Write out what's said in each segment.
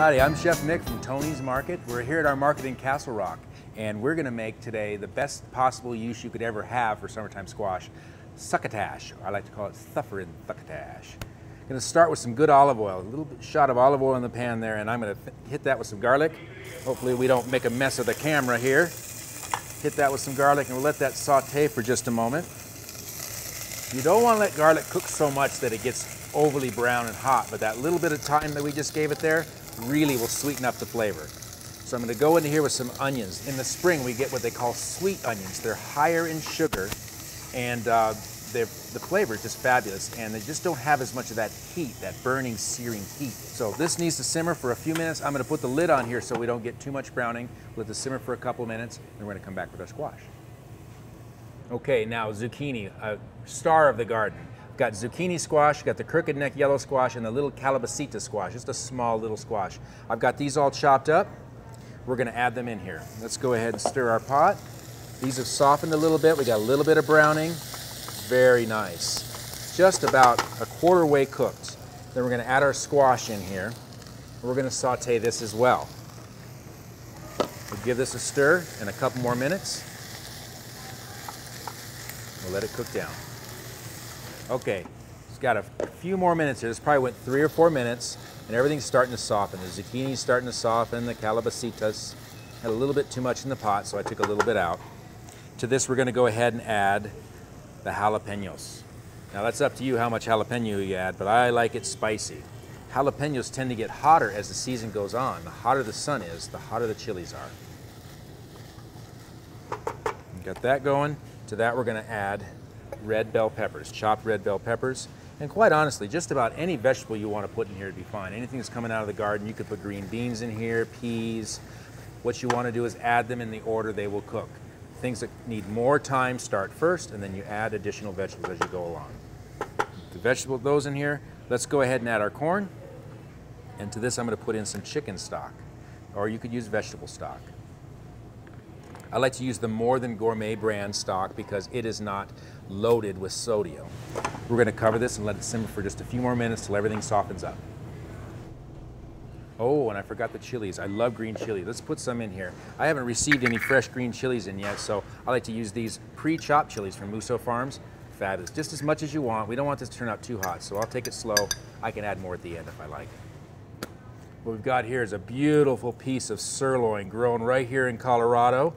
Howdy, I'm Chef Mick from Tony's Market. We're here at our market in Castle Rock, and we're going to make today the best possible use you could ever have for summertime squash, succotash, or I like to call it Sufferin Succotash. I'm going to start with some good olive oil, a little shot of olive oil in the pan there, and I'm going to hit that with some garlic. Hopefully we don't make a mess of the camera here. Hit that with some garlic, and we'll let that saute for just a moment. You don't want to let garlic cook so much that it gets overly brown and hot, but that little bit of time that we just gave it there really will sweeten up the flavor. So I'm going to go into here with some onions. In the spring we get what they call sweet onions. They're higher in sugar, and the flavor is just fabulous, and they just don't have as much of that heat, that burning, searing heat. So this needs to simmer for a few minutes. I'm going to put the lid on here so we don't get too much browning. Let it simmer for a couple minutes, and we're going to come back with our squash. Okay, now zucchini, a star of the garden. Got zucchini squash, got the crooked neck yellow squash, and the little calabacita squash, just a small little squash. I've got these all chopped up. We're going to add them in here. Let's go ahead and stir our pot. These have softened a little bit. We got a little bit of browning. Very nice. Just about a quarter way cooked. Then we're going to add our squash in here. We're going to saute this as well. We'll give this a stir in a couple more minutes. We'll let it cook down. Okay, it's got a few more minutes here. This probably went 3 or 4 minutes, and everything's starting to soften. The zucchini's starting to soften, the calabacitas. Had a little bit too much in the pot, so I took a little bit out. To this, we're going to go ahead and add the jalapenos. Now that's up to you how much jalapeno you add, but I like it spicy. Jalapenos tend to get hotter as the season goes on. The hotter the sun is, the hotter the chilies are. Got that going. To that, we're going to add red bell peppers, chopped red bell peppers. And quite honestly, just about any vegetable you want to put in here would be fine. Anything that's coming out of the garden, you could put green beans in here, peas. What you want to do is add them in the order they will cook. Things that need more time start first, and then you add additional vegetables as you go along. The vegetable, those in here, let's go ahead and add our corn. And to this, I'm going to put in some chicken stock, or you could use vegetable stock. I like to use the More Than Gourmet brand stock because it is not loaded with sodium. We're going to cover this and let it simmer for just a few more minutes till everything softens up. Oh, and I forgot the chilies. I love green chili. Let's put some in here. I haven't received any fresh green chilies in yet, so I like to use these pre-chopped chilies from Musso Farms. Fabulous. Just as much as you want. We don't want this to turn out too hot, so I'll take it slow. I can add more at the end if I like. What we've got here is a beautiful piece of sirloin grown right here in Colorado.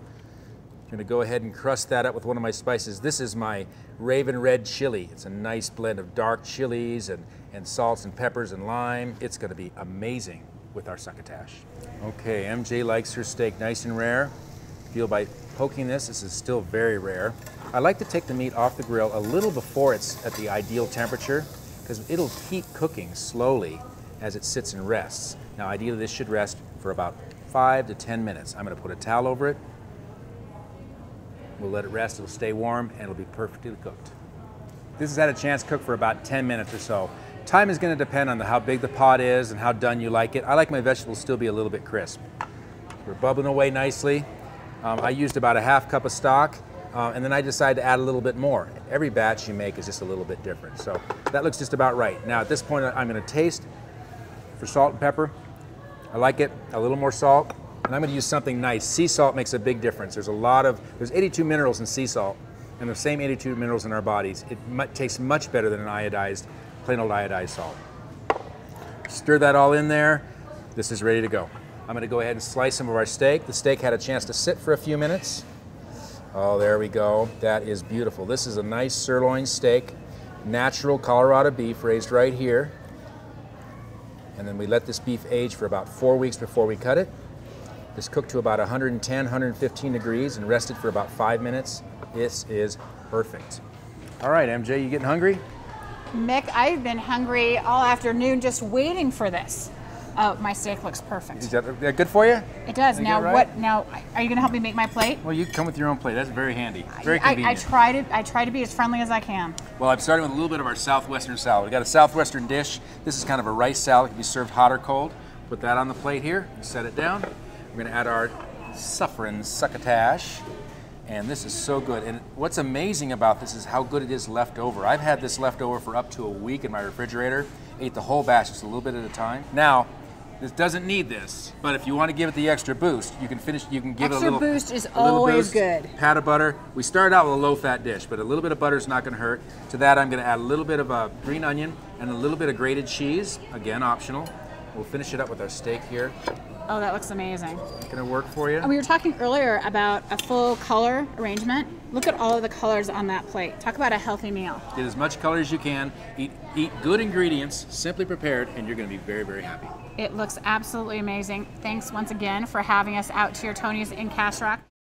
I'm going to go ahead and crust that up with one of my spices. This is my Raven Red chili. It's a nice blend of dark chilies and salts and peppers and lime. It's going to be amazing with our succotash. Okay, MJ likes her steak nice and rare. Feel by poking this is still very rare. I like to take the meat off the grill a little before it's at the ideal temperature because it'll keep cooking slowly as it sits and rests. Now ideally this should rest for about 5 to 10 minutes. I'm going to put a towel over it. We'll let it rest, it'll stay warm, and it'll be perfectly cooked. This has had a chance to cook for about 10 minutes or so. Time is going to depend on how big the pot is and how done you like it. I like my vegetables still be a little bit crisp. We're bubbling away nicely. I used about a half cup of stock, and then I decided to add a little bit more. Every batch you make is just a little bit different, so that looks just about right. Now at this point I'm going to taste for salt and pepper. I like it, a little more salt. And I'm going to use something nice. Sea salt makes a big difference. There's 82 minerals in sea salt, and the same 82 minerals in our bodies. It tastes much better than an plain old iodized salt. Stir that all in there. This is ready to go. I'm going to go ahead and slice some of our steak. The steak had a chance to sit for a few minutes. Oh, there we go. That is beautiful. This is a nice sirloin steak, natural Colorado beef raised right here. And then we let this beef age for about 4 weeks before we cut it. This cooked to about 110, 115 degrees and rested for about 5 minutes. This is perfect. All right, MJ, you getting hungry? Mick, I've been hungry all afternoon just waiting for this. Oh, my steak looks perfect. Is that good for you? It does. Now, right? Now, are you going to help me make my plate? Well, you come with your own plate. That's very handy. Very convenient. I try to be as friendly as I can. Well, I'm starting with a little bit of our Southwestern salad. We've got a Southwestern dish. This is kind of a rice salad. It can be served hot or cold. Put that on the plate here. Set it down. We're going to add our Sufferin Succotash, and this is so good. And what's amazing about this is how good it is left over. I've had this left over for up to a week in my refrigerator. Ate the whole batch just a little bit at a time. Now, This doesn't need this, but if you want to give it the extra boost, you can finish. You can give it a little boost is a little always boost, good. Pat of butter. We started out with a low-fat dish, but a little bit of butter is not going to hurt. To that, I'm going to add a little bit of green onion and a little bit of grated cheese. Again, optional. We'll finish it up with our steak here. Oh, that looks amazing. Going to work for you? And we were talking earlier about a full color arrangement. Look at all of the colors on that plate. Talk about a healthy meal. Get as much color as you can. Eat good ingredients, simply prepared, and you're going to be very, very happy. It looks absolutely amazing. Thanks once again for having us out to your Tony's in Cash Rock.